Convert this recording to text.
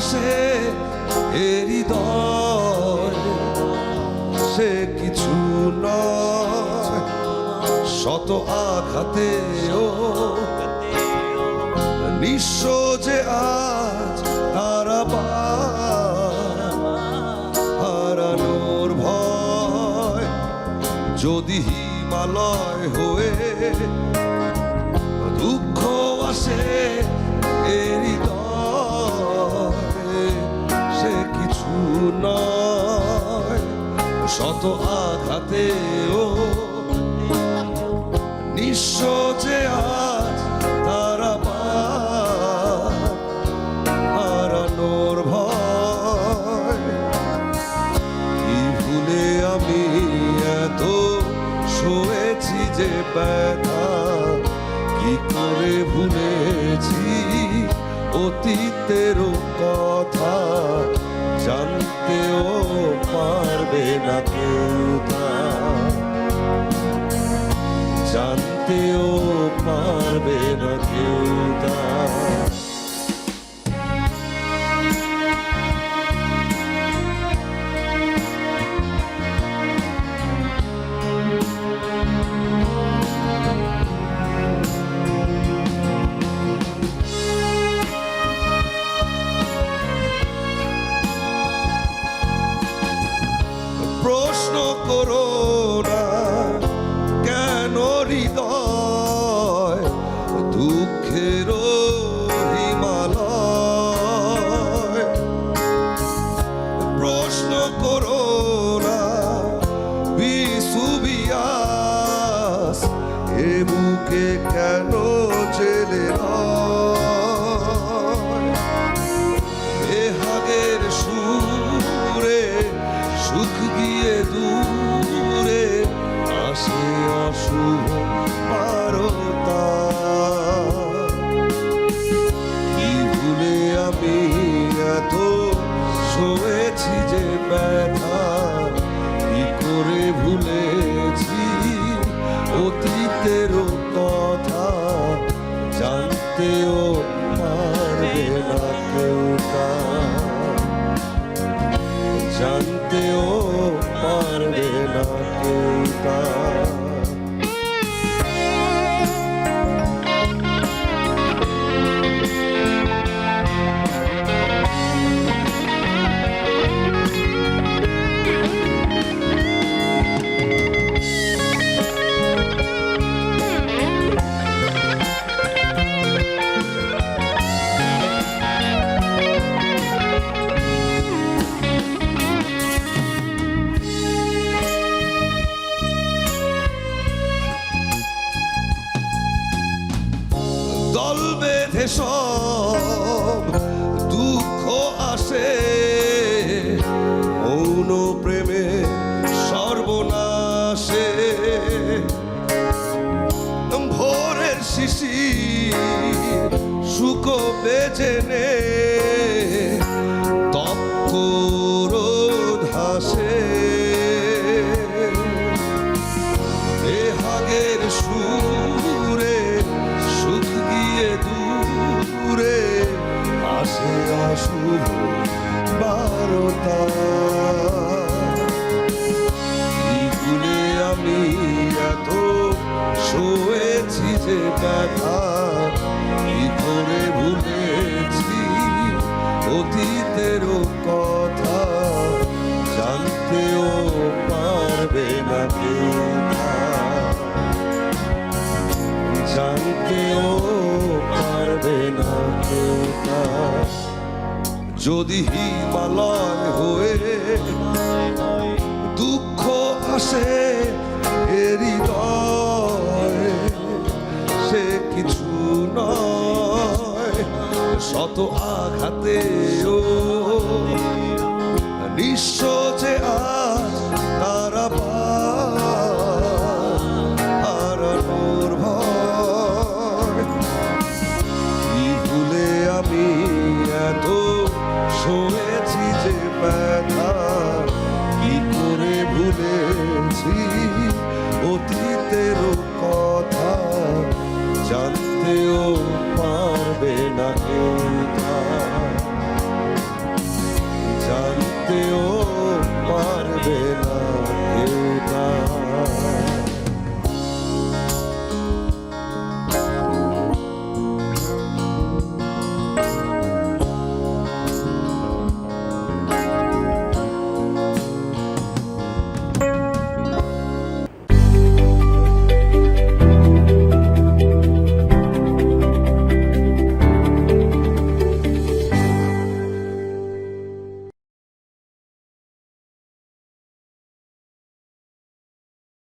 আসে হৃদয় সে কিছু নয়, শত আঘাতেও নিঃস্ব যে আজ তারা হারানোর ভয়। যদি হিমালয় হয়ে দুঃখ আসে হৃদয়ে সে কিছু নয়, শত আঘাতেও নিঃস্ব যে আজ তারা হারানোর ভয়। কি ভুলে আমি এত সয়েছি যে ব্যথা, কি করে ভুলেছি অতীতের কথা, জানতেও পারবে না কেউ তা, জানতেও পারবে না কেউ তা। প্রশ্ন করো না কেন হৃদয় দুঃখের হিমালয়, প্রশ্ন করো না বিসুবিয়াস এ বুকে কেন জেলে বেহাগের সুরে সুখ গিয়ে দূরে আসে অশুভ বারতা। কি ভুলে আমি এত সয়েছি যে ব্যথা, কি করে ভুলেছি অতীতের কথা, জানতেও পারবে না কেউ তা, জানতেও পারবে না কেউ তা। দল বেঁধে সব দুঃখ আসে, মৌন প্রেমে সর্বনাশে। ভোরের শিশির শুকোবে জেনে তপ্ত রোদ হাসে, বেহাগের সুরে সুখ গিয়ে দূরে আসে অশুভ বারতা। কি ভুলে আমি এত সয়েছি যে ব্যথা, কি করে ভুলেছি অতীতের কথা, জানতেও পারবে না কেউ তা, জানতেও পারবে না কেউ তা। যদি হিমালয় হয়ে দুঃখ আসে হৃদয় সে কিছু নয়, শত আঘাতেও নিঃস্ব